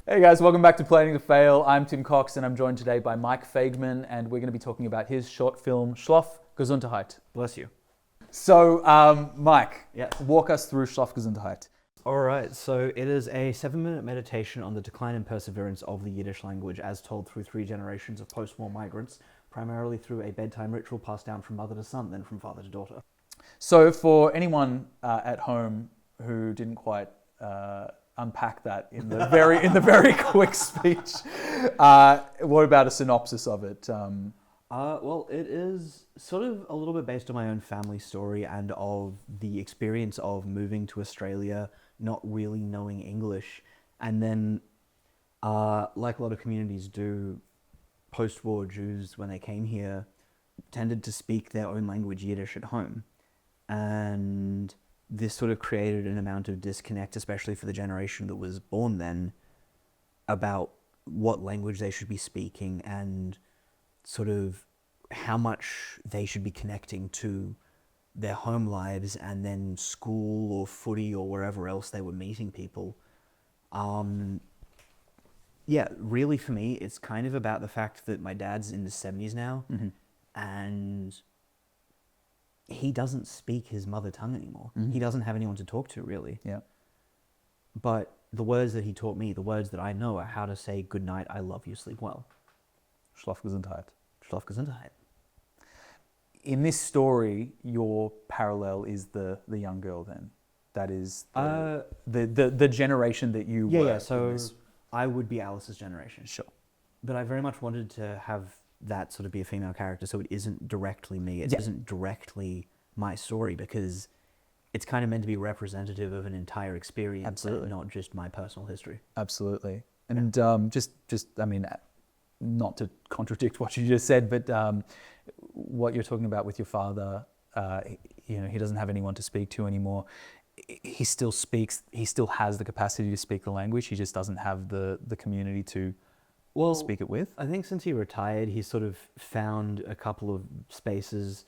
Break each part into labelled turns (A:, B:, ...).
A: Hey guys, welcome back to Planning to Fail. I'm Tim Cox and I'm joined today by Mike Fajgman, and we're going to be talking about his short film, Shlof Gezunterheyt.
B: Bless you.
A: So, Mike,
B: Yes.
A: walk us through Shlof Gezunterheyt.
B: All right, so it is a 7-minute meditation on the decline and perseverance of the Yiddish language as told through 3 generations of post-war migrants, primarily through a bedtime ritual passed down from mother to son, then from father to daughter.
A: So for anyone at home who didn't quite unpack that in the very quick speech, what about a synopsis of it?
B: Well, it is sort of a little bit based on my own family story and of the experience of moving to Australia, not really knowing English, and then, like a lot of communities do, post-war Jews, when they came here, tended to speak their own language, Yiddish, at home. And this sort of created an amount of disconnect, especially for the generation that was born then, about what language they should be speaking and sort of how much they should be connecting to their home lives and then school or footy or wherever else they were meeting people. Yeah, really for me, it's kind of about the fact that my dad's in his 70s now, and he doesn't speak his mother tongue anymore. He doesn't have anyone to talk to, really.
A: Yeah.
B: But the words that he taught me, the words that I know, are how to say good night, I love you, sleep well.
A: Shlof Gezunterheyt.
B: Shlof Gezunterheyt.
A: In this story, your parallel is the young girl then. That is the generation that you were.
B: Yeah, so I would be Alice's generation.
A: Sure.
B: But I very much wanted to have that sort of be a female character, so it isn't directly me. It isn't directly my story, because it's kind of meant to be representative of an entire experience.
A: Absolutely.
B: And not just my personal history.
A: Absolutely. And I mean, not to contradict what you just said, but what you're talking about with your father, he doesn't have anyone to speak to anymore. He still speaks, he still has the capacity to speak the language, he just doesn't have the community to speak it with.
B: I think since he retired, he's sort of found a couple of spaces.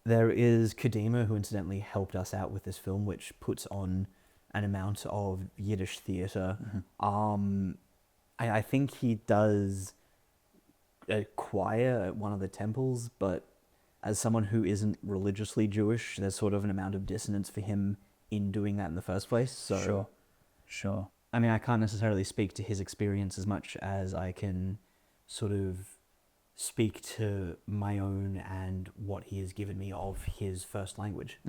B: There is Kadima, who incidentally helped us out with this film, which puts on an amount of Yiddish theatre. I think he does a choir at one of the temples, but as someone who isn't religiously Jewish, there's sort of an amount of dissonance for him in doing that in the first place. So,
A: Sure.
B: I mean, I can't necessarily speak to his experience as much as I can sort of speak to my own and what he has given me of his first language.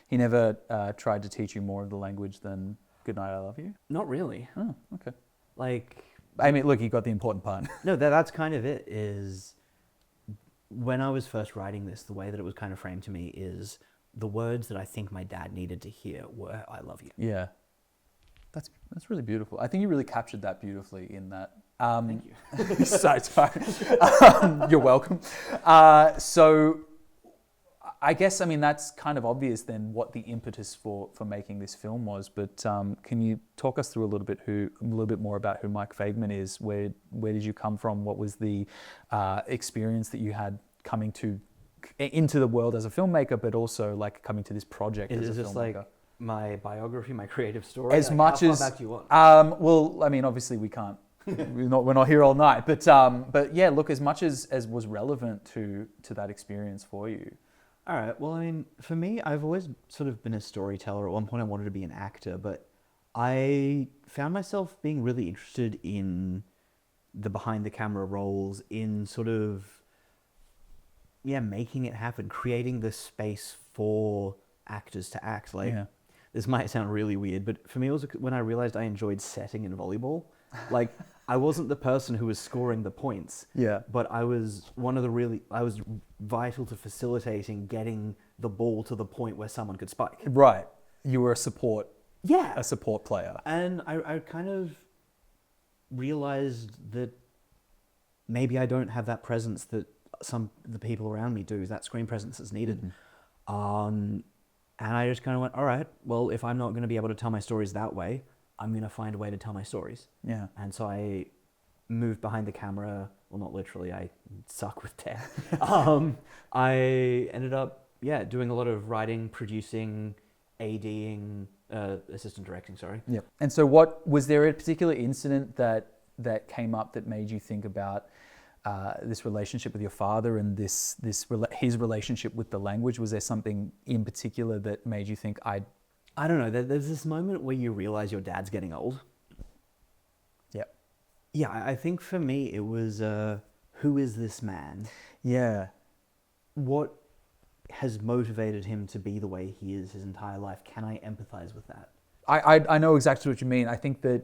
A: He never tried to teach you more of the language than "Good night, I love you"?
B: Not really.
A: Oh, okay.
B: Like,
A: I mean, look, he got the important part.
B: no, that's kind of it. Is when I was first writing this, the way that it was kind of framed to me is the words that I think my dad needed to hear were "I love you."
A: Yeah. That's really beautiful. I think you really captured that beautifully in that.
B: Thank you.
A: Sorry. You're welcome. So I guess, I mean, that's kind of obvious then what the impetus for making this film was, but can you talk us through a little bit more about who Mike Fajgman is? Where did you come from? What was the experience that you had coming into the world as a filmmaker, but also like coming to this project as a filmmaker?
B: Is this like my biography, my creative story?
A: As
B: like,
A: much
B: how
A: as
B: far back do you want?
A: well, I mean, obviously we can't. we're not here all night, but yeah, look, as much as was relevant to that experience for you.
B: All right. Well, I mean, for me, I've always sort of been a storyteller. At one point, I wanted to be an actor, but I found myself being really interested in the behind the camera roles, in sort of making it happen, creating the space for actors to act. Like, this might sound really weird, but for me, it was when I realized I enjoyed setting in volleyball. Like, I wasn't the person who was scoring the points.
A: Yeah.
B: But I was I was vital to facilitating getting the ball to the point where someone could spike.
A: Right. You were a support player.
B: And I kind of realized that maybe I don't have that presence that the people around me do, that screen presence that's needed. And I just kind of went, all right, well, if I'm not going to be able to tell my stories that way, I'm going to find a way to tell my stories.
A: Yeah.
B: And so I moved behind the camera. Well, not literally, I suck with tech. I ended up, doing a lot of writing, producing, ADing, assistant directing, sorry.
A: Yep. And so what, was there a particular incident that came up that made you think about this relationship with your father and his relationship with the language? Was there something in particular that made you think,
B: I don't know, there's this moment where you realize your dad's getting old.
A: Yep.
B: Yeah, I think for me it was, who is this man?
A: Yeah.
B: What has motivated him to be the way he is his entire life? Can I empathize with that?
A: I know exactly what you mean. I think that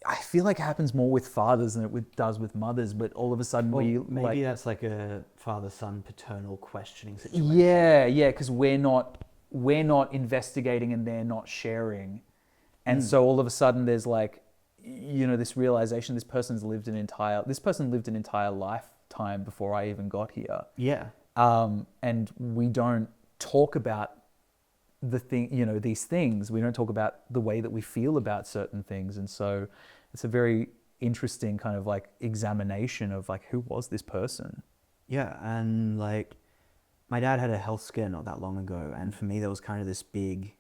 A: I feel like it happens more with fathers than it does with mothers, but all of a sudden
B: maybe that's like a father-son paternal questioning situation.
A: Yeah, because we're not investigating and they're not sharing. And so all of a sudden there's like, this realization, this person lived an entire lifetime before I even got here.
B: Yeah.
A: And we don't talk about these things. We don't talk about the way that we feel about certain things. And so it's a very interesting kind of like examination of like, who was this person?
B: Yeah. And like, my dad had a health scare not that long ago. And for me, there was kind of this big,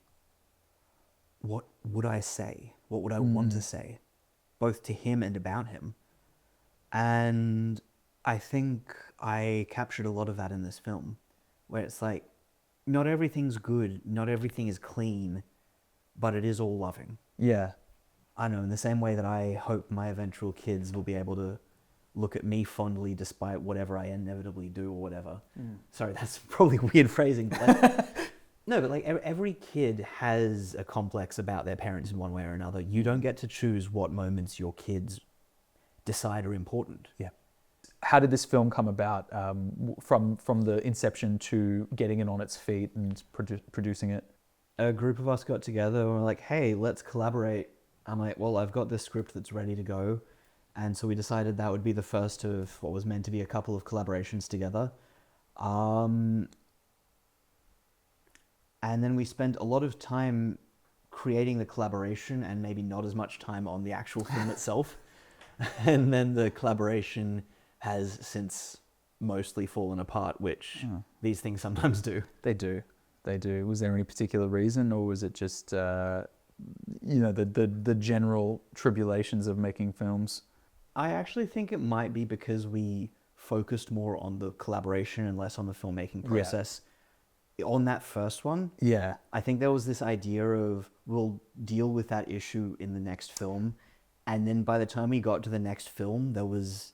B: what would I say? What would I want to say? Both to him and about him. And I think I captured a lot of that in this film, where it's like, not everything's good, not everything is clean, but it is all loving.
A: Yeah.
B: I know, in the same way that I hope my eventual kids will be able to look at me fondly despite whatever I inevitably do or whatever. Sorry, that's probably weird phrasing. But like, no, but like every kid has a complex about their parents in one way or another. You don't get to choose what moments your kids decide are important.
A: Yeah. How did this film come about, from the inception to getting it on its feet and producing it?
B: A group of us got together and were like, hey, let's collaborate. I'm like, well, I've got this script that's ready to go. And so we decided that would be the first of what was meant to be a couple of collaborations together. And then we spent a lot of time creating the collaboration and maybe not as much time on the actual film itself. And then the collaboration has since mostly fallen apart, which these things sometimes do.
A: They do. Was there any particular reason, or was it just, the general tribulations of making films?
B: I actually think it might be because we focused more on the collaboration and less on the filmmaking process. Yeah. On that first one, I think there was this idea of, we'll deal with that issue in the next film. And then by the time we got to the next film, there was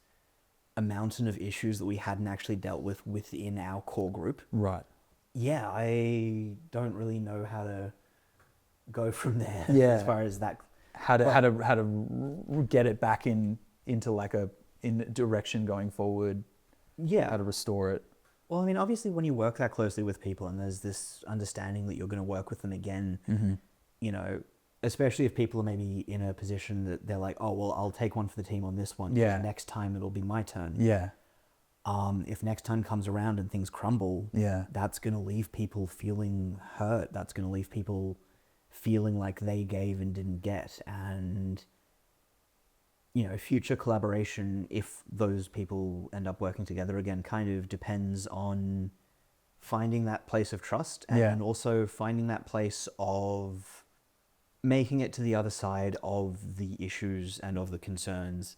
B: a mountain of issues that we hadn't actually dealt with within our core group.
A: Right.
B: Yeah, I don't really know how to go from there.
A: Yeah.
B: As far as that,
A: how to get it back into like in a direction going forward.
B: Yeah.
A: How to restore it.
B: Well, I mean, obviously, when you work that closely with people and there's this understanding that you're going to work with them again, especially if people are maybe in a position that they're like, oh, well, I'll take one for the team on this one.
A: Yeah.
B: Next time it'll be my turn.
A: Yeah.
B: If next time comes around and things crumble, that's going to leave people feeling hurt. That's going to leave people feeling like they gave and didn't get. And, future collaboration, if those people end up working together again, kind of depends on finding that place of trust and also finding that place of making it to the other side of the issues and of the concerns.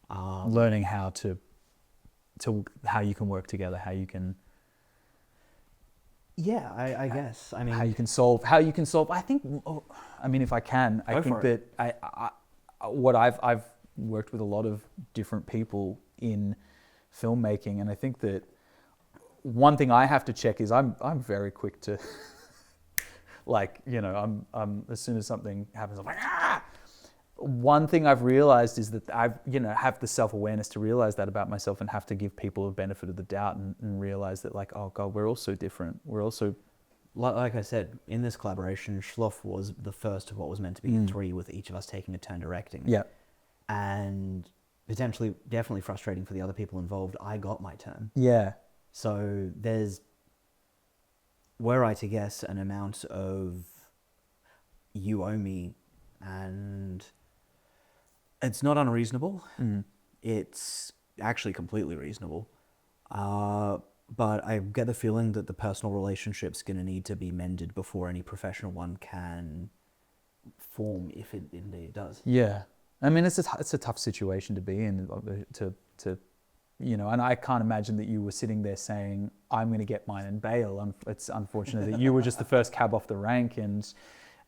A: Learning how how you can work together, how you can...
B: Yeah, I guess. I mean...
A: How you can solve... I think... if I can, I think that I've worked with a lot of different people in filmmaking, and I think that one thing I have to check is I'm very quick to... I'm as soon as something happens, I'm like, ah! One thing I've realized is that I've, have the self-awareness to realize that about myself and have to give people a benefit of the doubt and realize that like, oh God, we're all so different. We're also...
B: Like I said, in this collaboration, Shlof was the first of what was meant to be 3, with each of us taking a turn directing.
A: Yeah.
B: And potentially, definitely frustrating for the other people involved, I got my turn.
A: Yeah.
B: So there's, were I to guess, an amount of you owe me, and it's not unreasonable. It's actually completely reasonable. but I get the feeling that the personal relationship's going to need to be mended before any professional one can form, if it indeed does.
A: Yeah, I mean it's a tough situation to be in, to and I can't imagine that you were sitting there saying, I'm going to get mine and bail. It's unfortunate that you were just the first cab off the rank.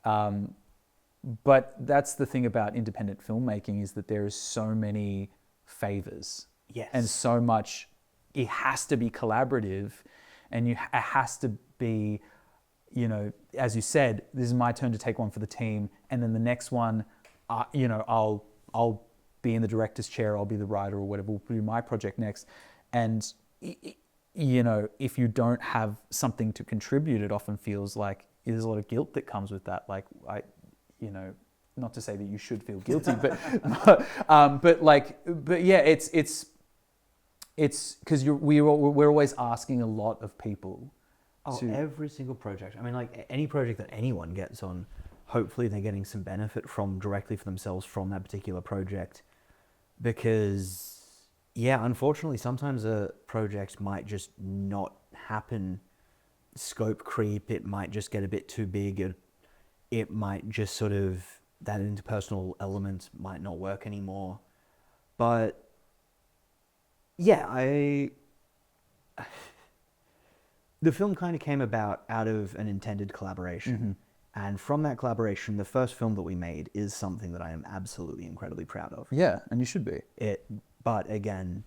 A: But that's the thing about independent filmmaking, is that there is so many favors.
B: Yes.
A: And so much, it has to be collaborative, and it has to be, as you said, this is my turn to take one for the team, and then the next one, I'll be in the director's chair, I'll be the writer or whatever, we'll do my project next. And, if you don't have something to contribute, it often feels like there's a lot of guilt that comes with that. Like, not to say that you should feel guilty, but yeah, it's because we're always asking a lot of people.
B: Every single project. I mean, like any project that anyone gets on, hopefully they're getting some benefit from directly for themselves from that particular project. Because, yeah, unfortunately, sometimes a project might just not happen. Scope creep, it might just get a bit too big. It might just sort of, that interpersonal element might not work anymore. But, yeah, the film kind of came about out of an intended collaboration. Mm-hmm. And from that collaboration, the first film that we made is something that I am absolutely incredibly proud of.
A: Yeah, and you should be.
B: But again,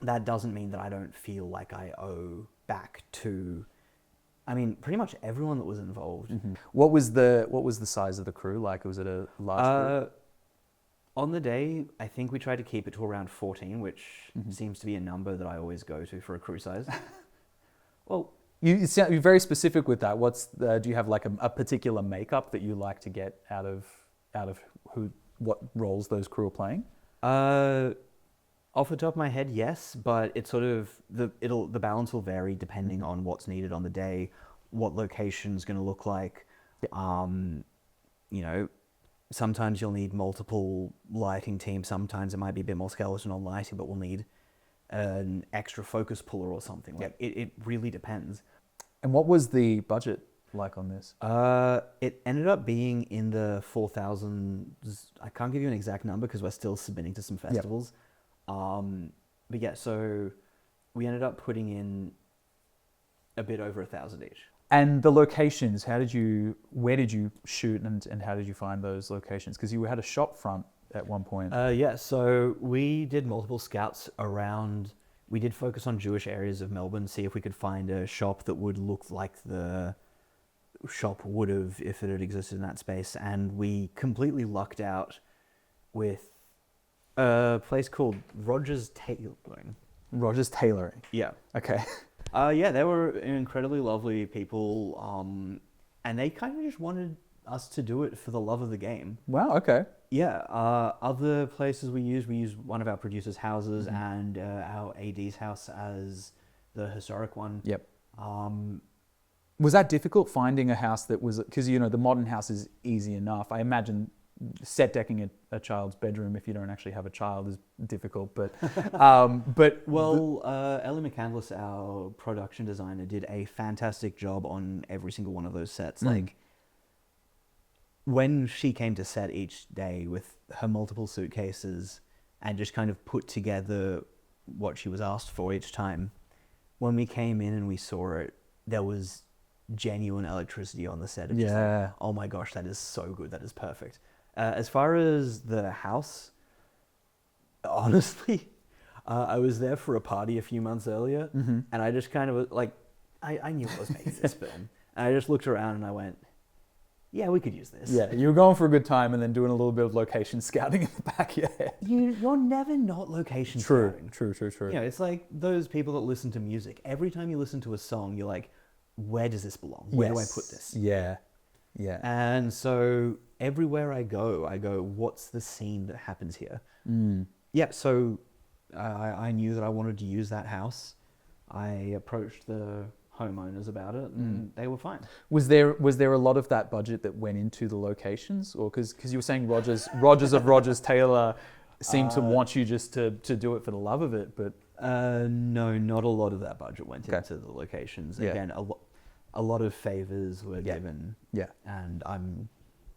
B: that doesn't mean that I don't feel like I owe back to, pretty much everyone that was involved.
A: Mm-hmm. What was the size of the crew like? Was it a large crew?
B: On the day, I think we tried to keep it to around 14, which seems to be a number that I always go to for a crew size. Well,
A: you're very specific with that. Do you have like a particular makeup that you like to get out of what roles those crew are playing?
B: Off the top of my head, yes, but it's sort of the balance will vary depending on what's needed on the day, what location's going to look like. Sometimes you'll need multiple lighting teams. Sometimes it might be a bit more skeleton on lighting, but we'll need an extra focus puller or something. Like it really depends.
A: And what was the budget like on this?
B: It ended up being in the 4,000s. I can't give you an exact number because we're still submitting to some festivals. Yep. But yeah, so we ended up putting in a bit over 1,000 each.
A: And the locations, where did you shoot and how did you find those locations? Because you had a shop front at one point.
B: Yeah, so we did multiple scouts around. We did focus on Jewish areas of Melbourne, see if we could find a shop that would look like the shop would have if it had existed in that space. And we completely lucked out with a place called Rogers Tailoring.
A: Rogers Tailoring?
B: Yeah.
A: Okay.
B: Yeah, they were incredibly lovely people, and they kind of just wanted us to do it for the love of the game.
A: Wow, okay.
B: Yeah, other places we used one of our producers' houses and our AD's house as the historic one.
A: Yep. Was that difficult finding a house that was, because the modern house is easy enough. I imagine set decking a child's bedroom if you don't actually have a child is difficult, but
B: Ellie McCandless, our production designer, did a fantastic job on every single one of those sets. Like when she came to set each day with her multiple suitcases and just kind of put together what she was asked for each time, when we came in and we saw it, there was genuine electricity on the set. It's just like, oh my gosh, that is so good, that is perfect. As far as the house, honestly, I was there for a party a few months earlier, and I just kind of like, I knew I was making this film, and I just looked around and I went, yeah, we could use this.
A: Yeah, you were going for a good time and then doing a little bit of location scouting in the back of your head.
B: You're never not location scouting.
A: True.
B: It's like those people that listen to music. Every time you listen to a song, you're like, where does this belong? Where do I put this?
A: Yeah.
B: And so everywhere I go, what's the scene that happens here? Yeah, so I knew that I wanted to use that house. I approached the homeowners about it, and they were fine.
A: Was there a lot of that budget that went into the locations, or because you were saying Rogers of Rogers Taylor seemed to want you just to do it for the love of it, but
B: No, not a lot of that budget went
A: Okay.
B: into the locations.
A: Yeah.
B: Again, a lot of favors were
A: Yeah.
B: given,
A: Yeah.
B: and I'm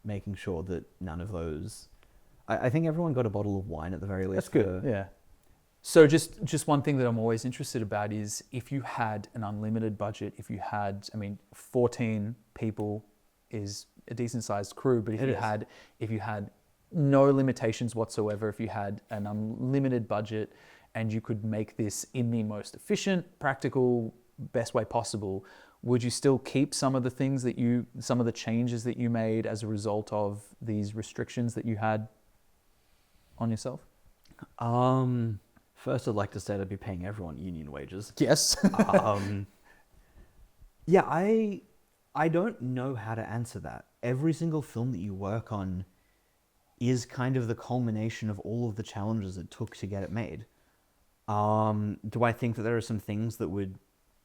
B: making sure that none of those. I think everyone got a bottle of wine at the very least.
A: That's good. Yeah. So just one thing that I'm always interested about is if you had an unlimited budget, if you had, 14 people is a decent sized crew, but if you had no limitations whatsoever, if you had an unlimited budget and you could make this in the most efficient, practical, best way possible, would you still keep some of the things some of the changes that you made as a result of these restrictions that you had on yourself?
B: First, I'd like to say I'd be paying everyone union wages.
A: Yes.
B: Yeah, I don't know how to answer that. Every single film that you work on is kind of the culmination of all of the challenges it took to get it made. Do I think that there are some things that would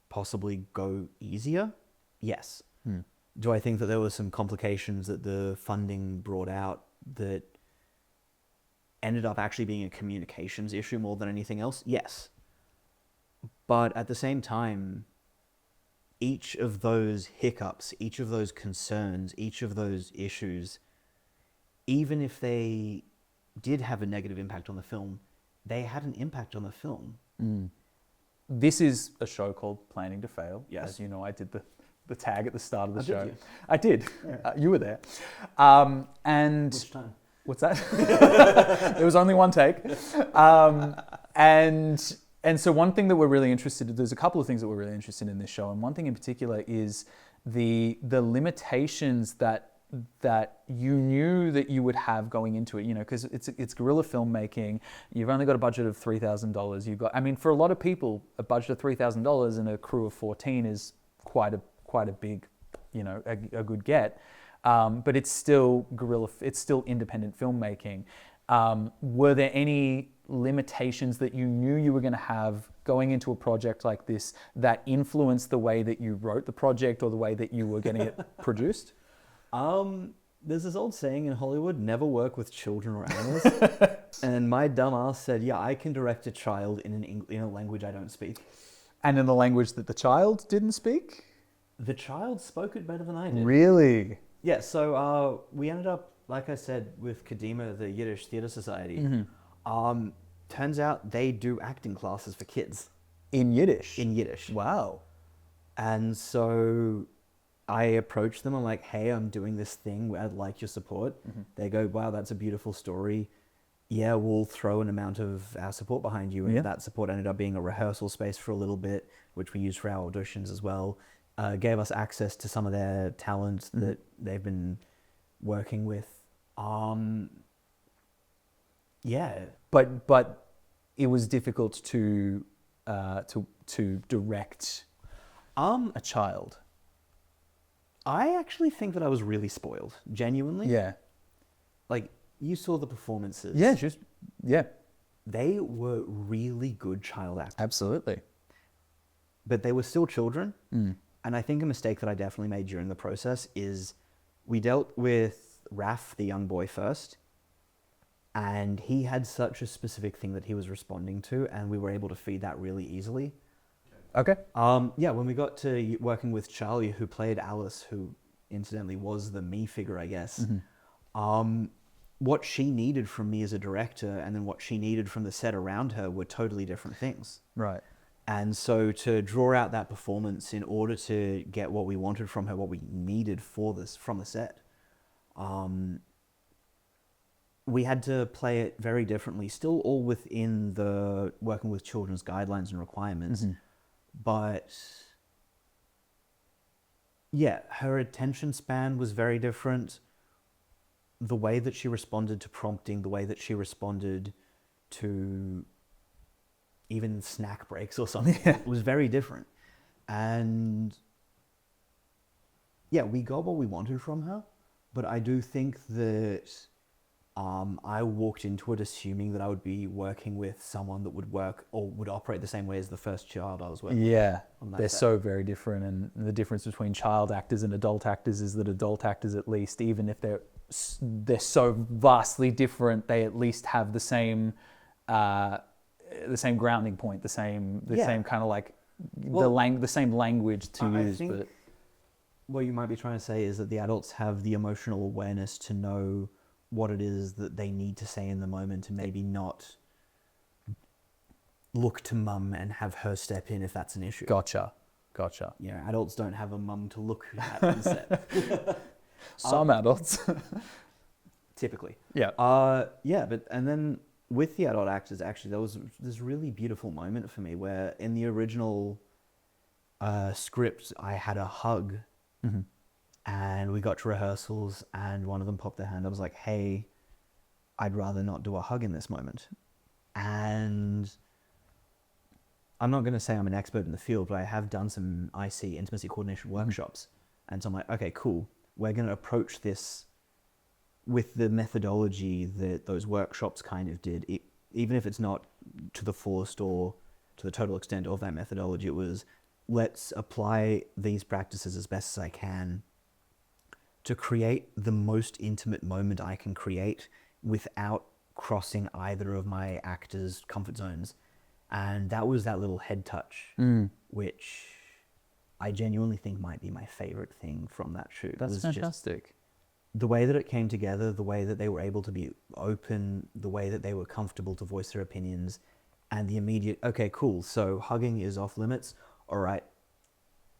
B: possibly go easier? Yes. Do I think that there were some complications that the funding brought out that ended up actually being a communications issue more than anything else? Yes. But at the same time, each of those hiccups, each of those concerns, each of those issues, even if they did have a negative impact on the film, they had an impact on the film.
A: This is a show called Planning to Fail.
B: Yes.
A: As you know, I did the tag at the start of the
B: Oh,
A: show.
B: did you?
A: I did.
B: Yeah.
A: You were there. And
B: Which time?
A: what's that? There was only one take. And so one thing that we're really interested in, there's a couple of things that we're really interested in this show, and one thing in particular is the limitations that you knew that you would have going into it, because it's guerrilla filmmaking. You've only got a budget of $3,000. You've got, for a lot of people, a budget of $3,000 and a crew of 14 is quite a big, a good get. But it's still it's still independent filmmaking. Were there any limitations that you knew you were going to have going into a project like this that influenced the way that you wrote the project or the way that you were getting it produced?
B: There's this old saying in Hollywood, never work with children or animals. And my dumb ass said, yeah, I can direct a child in a language I don't speak.
A: And in the language that the child didn't speak?
B: The child spoke it better than I did.
A: Really?
B: Yeah, so we ended up, like I said, with Kadima, the Yiddish Theatre Society.
A: Mm-hmm.
B: Turns out they do acting classes for kids.
A: In Yiddish?
B: In Yiddish.
A: Wow.
B: And so I approached them. I'm like, hey, I'm doing this thing. I'd like your support. Mm-hmm. They go, wow, that's a beautiful story. Yeah, we'll throw an amount of our support behind you. And that support ended up being a rehearsal space for a little bit, which we used for our auditions as well. Gave us access to some of their talent that they've been working with. Yeah.
A: But it was difficult to direct a child.
B: I actually think that I was really spoiled, genuinely.
A: Yeah.
B: Like, you saw the performances.
A: Yeah.
B: They were really good child actors.
A: Absolutely.
B: But they were still children. And I think a mistake that I definitely made during the process is we dealt with Raf, the young boy, first. And he had such a specific thing that he was responding to, and we were able to feed that really easily.
A: Okay.
B: When we got to working with Charlie, who played Alice, who incidentally was the me figure, I guess, what she needed from me as a director and then what she needed from the set around her were totally different things.
A: Right.
B: And so to draw out that performance in order to get what we wanted from her, what we needed for this from the set, we had to play it very differently, still all within the working with children's guidelines and requirements. But yeah, her attention span was very different. The way that she responded to prompting, the way that she responded to even snack breaks or something was very different. And yeah, we got what we wanted from her, but I do think that I walked into it assuming that I would be working with someone that would work or would operate the same way as the first child I was working with.
A: Yeah,
B: on that
A: they're
B: set.
A: so very different. And the difference between child actors and adult actors is that adult actors, at least, even if they're so vastly different, they at least have the same the same grounding point, the same
B: Yeah.
A: kind of like
B: Well,
A: the same language to
B: I
A: use.
B: think
A: But
B: what you might be trying to say is that the adults have the emotional awareness to know what it is that they need to say in the moment, and maybe not look to mum and have her step in if that's an issue.
A: gotcha.
B: You know, adults don't have a mum to look at and step.
A: Some adults.
B: Typically.
A: Yeah.
B: But and then with the adult actors, actually, there was this really beautiful moment for me where in the original script, I had a hug, and we got to rehearsals, and one of them popped their hand. I was like, "Hey, I'd rather not do a hug in this moment," and I'm not going to say I'm an expert in the field, but I have done some IC, intimacy coordination workshops, and so I'm like, okay, cool. We're going to approach this with the methodology that those workshops kind of did, even if it's not to the fullest or to the total extent of that methodology. It was, let's apply these practices as best as I can to create the most intimate moment I can create without crossing either of my actors' comfort zones. And that was that little head touch, which I genuinely think might be my favorite thing from that shoot.
A: That's fantastic.
B: The way that it came together, the way that they were able to be open, the way that they were comfortable to voice their opinions, and the immediate, okay, cool, so hugging is off limits. All right,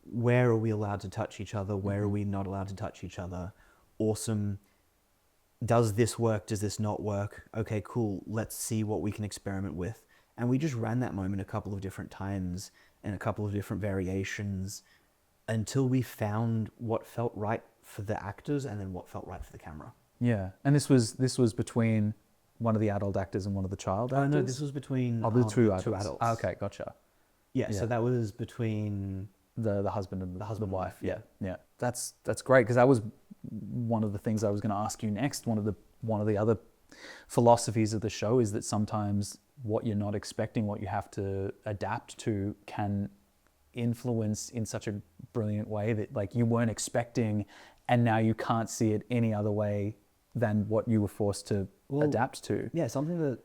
B: where are we allowed to touch each other? Where are we not allowed to touch each other? Awesome. Does this work? Does this not work? Okay, cool. Let's see what we can experiment with. And we just ran that moment a couple of different times and a couple of different variations until we found what felt right for the actors and then what felt right for the camera.
A: Yeah. And this was between one of the adult actors and one of the child actors?
B: No, this was between
A: the two adults.
B: two adults.
A: Okay, gotcha.
B: Yeah, so that was between
A: the husband and the wife.
B: Yeah.
A: Yeah. That's great, because that was one of the things I was going to ask you next. One of the other philosophies of the show is that sometimes what you're not expecting, what you have to adapt to, can influence in such a brilliant way that like you weren't expecting, and now you can't see it any other way than what you were forced to adapt to.
B: Yeah, something that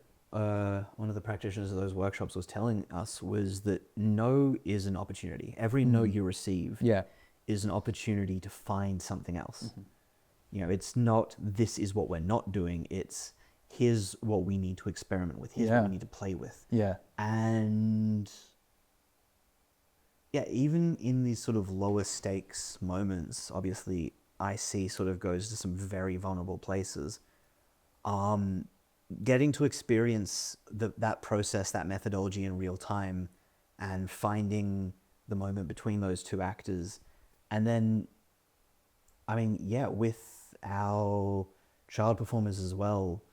B: one of the practitioners of those workshops was telling us was that no is an opportunity. Every no you receive is an opportunity to find something else. You know, it's not, this is what we're not doing. It's, here's what we need to experiment with. Here's what we need to play with.
A: Yeah.
B: And yeah, even in these sort of lower stakes moments, obviously IC sort of goes to some very vulnerable places. Getting to experience that process, that methodology in real time, and finding the moment between those two actors. And then, I mean, yeah, with our child performers as well,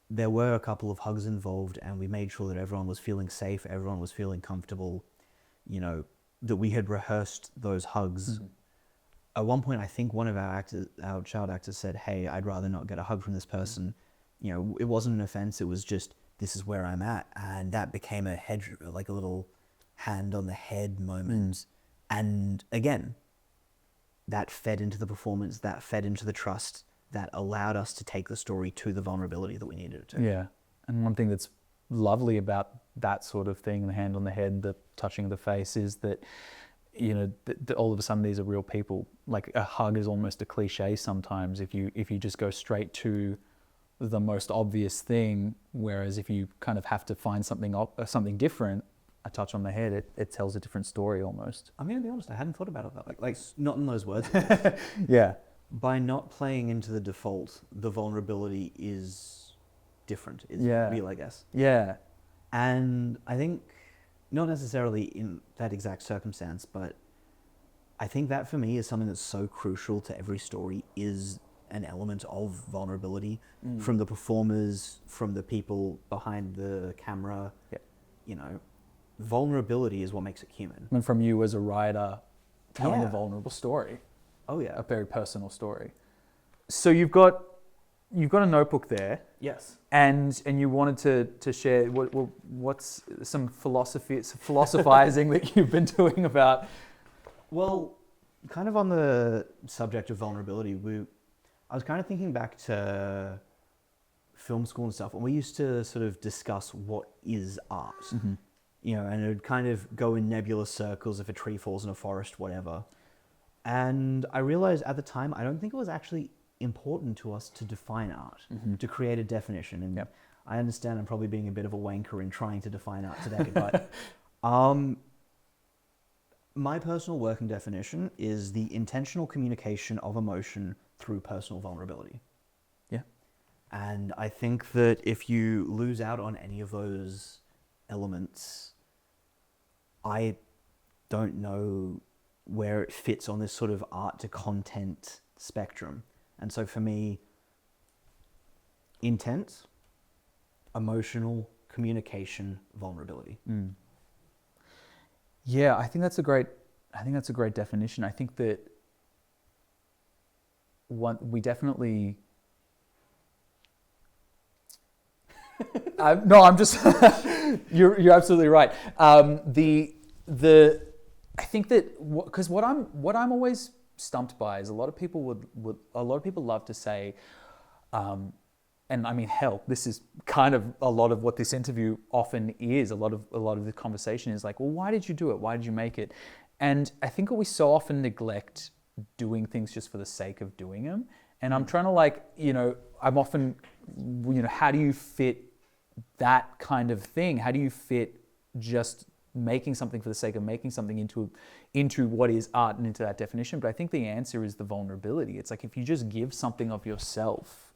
B: there were a couple of hugs involved, and we made sure that everyone was feeling safe, everyone was feeling comfortable, you know, that we had rehearsed those hugs. At one point, I think one of our child actors said, "Hey, I'd rather not get a hug from this person." You know, it wasn't an offense, it was just, this is where I'm at. And that became a little hand on the head moment. And again, that fed into the performance, that fed into the trust, that allowed us to take the story to the vulnerability that we needed it to.
A: Yeah. And one thing that's lovely about that sort of thing, the hand on the head, the touching of the face, is that, you know, all of a sudden these are real people. Like a hug is almost a cliche sometimes if you just go straight to the most obvious thing, whereas if you kind of have to find something different, a touch on the head, it tells a different story almost.
B: I'm going to be honest, I hadn't thought about it that way. Like not in those words.
A: Yeah.
B: By not playing into the default, the vulnerability is different. It's real, I guess.
A: Yeah.
B: And I think, not necessarily in that exact circumstance, but I think that for me is something that's so crucial to every story, is an element of vulnerability from the performers, from the people behind the camera.
A: Yeah.
B: You know, vulnerability is what makes it human.
A: And from you as a writer telling a vulnerable story.
B: Oh yeah.
A: A very personal story. So you've got a notebook there.
B: Yes.
A: And you wanted to share what's some philosophizing that you've been doing about.
B: Well, kind of on the subject of vulnerability, I was kind of thinking back to film school and stuff, and we used to sort of discuss what is art, you know, and it would kind of go in nebulous circles. If a tree falls in a forest, whatever. And I realized at the time, I don't think it was actually important to us to define art, to create a definition. And I understand I'm probably being a bit of a wanker in trying to define art today, but my personal working definition is the intentional communication of emotion through personal vulnerability.
A: Yeah.
B: And I think that if you lose out on any of those elements, I don't know where it fits on this sort of art to content spectrum. And so for me, intent, emotional communication, vulnerability.
A: Yeah, I think that's a great definition. I think that we definitely no, I'm just you're absolutely right. I think that because what I'm always stumped by is a lot of people love to say, and I mean, hell, this is kind of a lot of what this interview often is. A lot of the conversation is like, well, why did you do it? Why did you make it? And I think we so often neglect doing things just for the sake of doing them. And I'm trying to I'm often, how do you fit that kind of thing? How do you fit just making something for the sake of making something into what is art and into that definition? But I think the answer is the vulnerability. It's like if you just give something of yourself,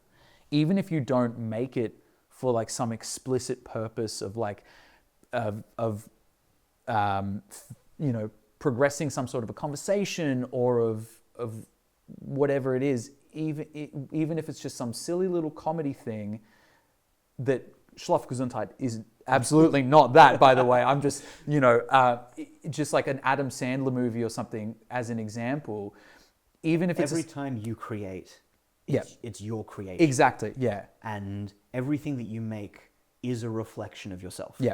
A: even if you don't make it for like some explicit purpose of progressing some sort of a conversation or of whatever it is, even if it's just some silly little comedy thing that Shlof Gezunterheyt is absolutely not that, by the way. I'm just, just like an Adam Sandler movie or something as an example. Even if it's
B: every time you create, it's your creation.
A: Exactly, yeah.
B: And everything that you make is a reflection of yourself.
A: Yeah,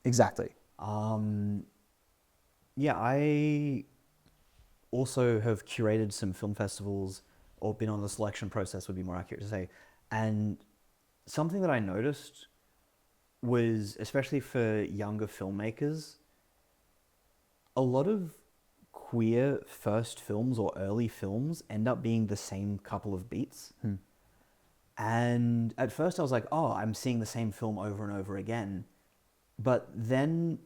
A: exactly.
B: I also have curated some film festivals, or been on the selection process would be more accurate to say. And something that I noticed was, especially for younger filmmakers, a lot of queer first films or early films end up being the same couple of beats. And at first I was like, oh, I'm seeing the same film over and over again. But then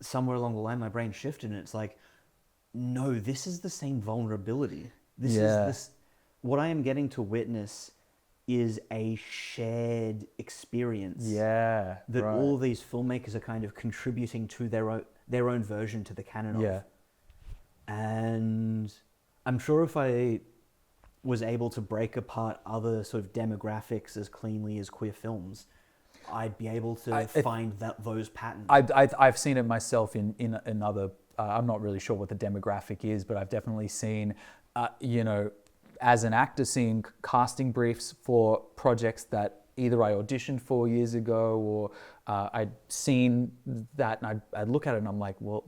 B: somewhere along the line, my brain shifted and it's like, no, this is the same vulnerability. What I am getting to witness is a shared experience.
A: Yeah.
B: That all of these filmmakers are kind of contributing to their own version to the canon of. And I'm sure if I was able to break apart other sort of demographics as cleanly as queer films, I'd be able to find those patterns.
A: I've seen it myself in another. I'm not really sure what the demographic is, but I've definitely seen, as an actor, seeing casting briefs for projects that either I auditioned for years ago or I'd seen that, and I'd look at it and I'm like, well,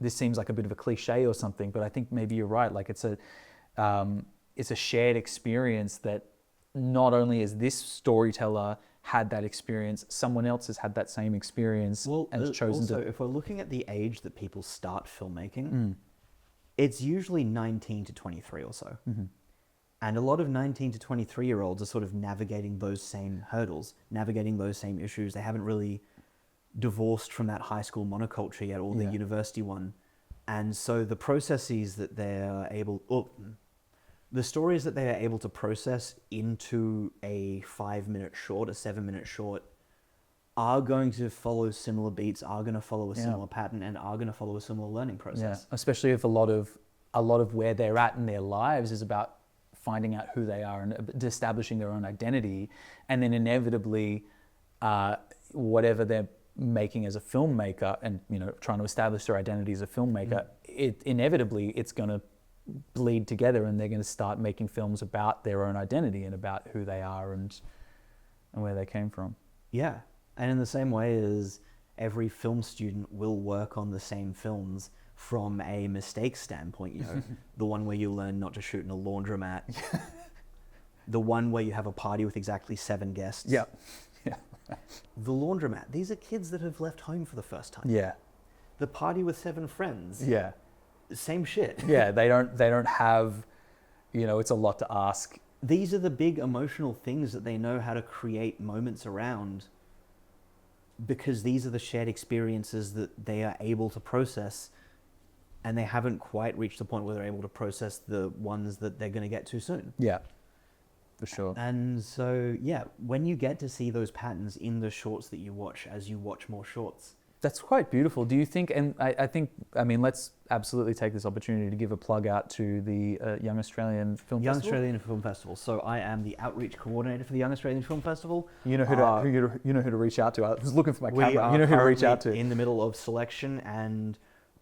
A: this seems like a bit of a cliche or something, but I think maybe you're right. Like it's a shared experience that not only is this storyteller had that experience, someone else has had that same experience and has chosen
B: also,
A: to.
B: If we're looking at the age that people start filmmaking, it's usually 19 to 23 or so. And a lot of 19 to 23-year-olds are sort of navigating those same hurdles, navigating those same issues. They haven't really divorced from that high school monoculture yet, or the university one. And so the processes that they're the stories that they are able to process into a 5-minute short, a 7-minute short, are going to follow similar beats, are going to follow a similar pattern, and are going to follow a similar learning process.
A: Yeah, especially if a lot of where they're at in their lives is about finding out who they are and establishing their own identity, and then inevitably, whatever they're making as a filmmaker, and trying to establish their identity as a filmmaker, it's going to bleed together, and they're going to start making films about their own identity and about who they are and where they came from.
B: Yeah. And in the same way as every film student will work on the same films from a mistake standpoint, the one where you learn not to shoot in a laundromat, The one where you have a party with exactly 7 guests.
A: Yeah. Yeah.
B: The laundromat. These are kids that have left home for the first time.
A: Yeah.
B: The party with 7 friends.
A: Yeah.
B: Same shit.
A: Yeah. They don't have, it's a lot to ask.
B: These are the big emotional things that they know how to create moments around, because these are the shared experiences that they are able to process, and they haven't quite reached the point where they're able to process the ones that they're going to get to soon.
A: Yeah. For sure.
B: And so, yeah, when you get to see those patterns in the shorts that you watch as you watch more shorts.
A: That's quite beautiful. Do you think, and I think, let's absolutely take this opportunity to give a plug out to the Young Australian Film
B: Young
A: Festival.
B: Australian Film Festival. So I am the outreach coordinator for the Young Australian Film Festival.
A: You know who to reach out to. I was looking for my camera.
B: We
A: You know
B: are
A: who to reach out to.
B: in the middle of selection, and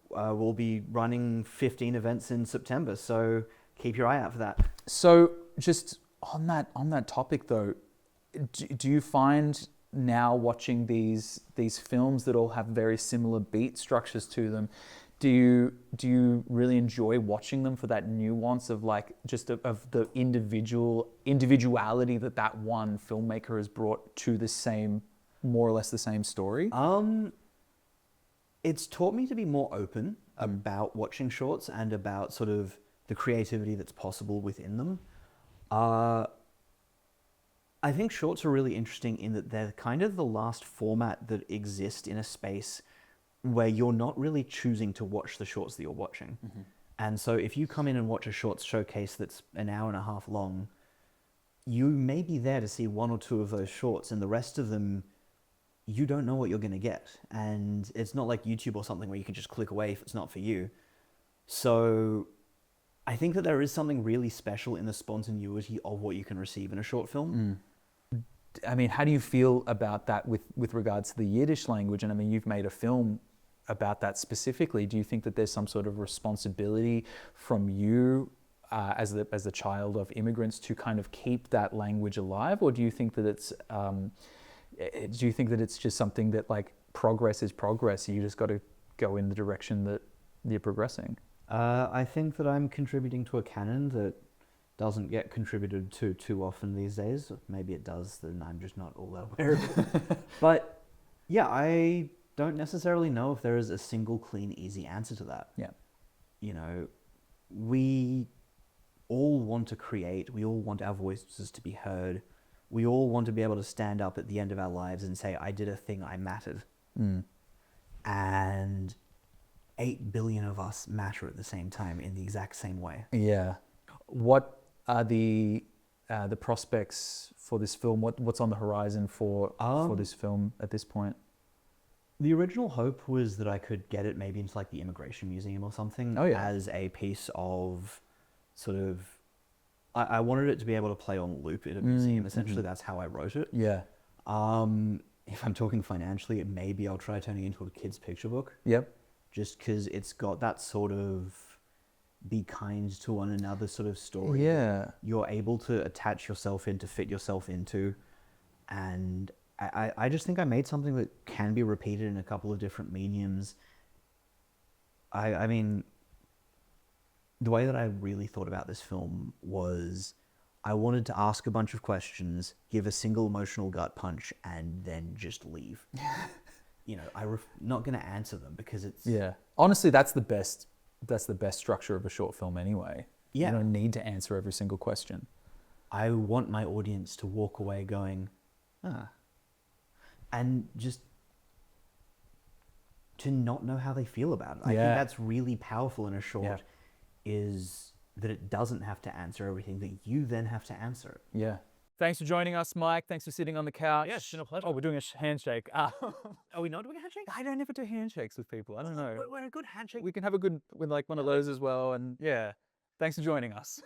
B: we'll be running 15 events in September. So keep your eye out for that.
A: So just on that topic though, do you find now watching these films that all have very similar beat structures to them, do you really enjoy watching them for that nuance of of the individuality that one filmmaker has brought to the same, more or less the same story?
B: It's taught me to be more open about watching shorts and about sort of the creativity that's possible within them. I think shorts are really interesting in that they're kind of the last format that exists in a space where you're not really choosing to watch the shorts that you're watching. Mm-hmm. And so if you come in and watch a shorts showcase that's an hour and a half long, you may be there to see 1 or 2 of those shorts, and the rest of them, you don't know what you're going to get. And it's not like YouTube or something where you can just click away if it's not for you. So I think that there is something really special in the spontaneity of what you can receive in a short film.
A: How do you feel about that with regards to the Yiddish language? And you've made a film about that specifically. Do you think that there's some sort of responsibility from you as the child of immigrants to kind of keep that language alive, or do you think that it's just something that progress is progress? You just got to go in the direction that you're progressing.
B: I think that I'm contributing to a canon that doesn't get contributed to too often these days. Maybe it does, and I'm just not all that aware of it. But yeah, I don't necessarily know if there is a single, clean, easy answer to that.
A: Yeah.
B: We all want to create. We all want our voices to be heard. We all want to be able to stand up at the end of our lives and say, I did a thing, I mattered. And 8 billion of us matter at the same time in the exact same way.
A: Yeah. What are the prospects for this film? What's on the horizon for this film at this point?
B: The original hope was that I could get it maybe into the Immigration Museum or something.
A: Oh, yeah.
B: As a piece of sort of... I wanted it to be able to play on loop in a museum. Essentially, that's how I wrote it.
A: Yeah.
B: If I'm talking financially, maybe I'll try turning it into a kid's picture book.
A: Yep.
B: Just because it's got that sort of be kind to one another sort of story.
A: Yeah.
B: You're able to attach yourself into, fit yourself into. And I just think I made something that can be repeated in a couple of different mediums. I mean, the way that I really thought about this film was I wanted to ask a bunch of questions, give a single emotional gut punch, and then just leave. I'm not going to answer them because it's...
A: Yeah. Honestly, that's the best structure of a short film anyway.
B: Yeah.
A: You don't need to answer every single question.
B: I want my audience to walk away going, and just to not know how they feel about it. I think that's really powerful in a short, is that it doesn't have to answer everything, that you then have to answer it.
A: Yeah. Thanks for joining us, Mike. Thanks for sitting on the couch.
C: Yeah, it's been a pleasure.
A: Oh, we're doing a handshake.
C: Are we not doing a handshake?
A: I don't ever do handshakes with people. I don't know.
C: We're a good handshake.
A: We can have a good with one of those as well. And yeah, thanks for joining us.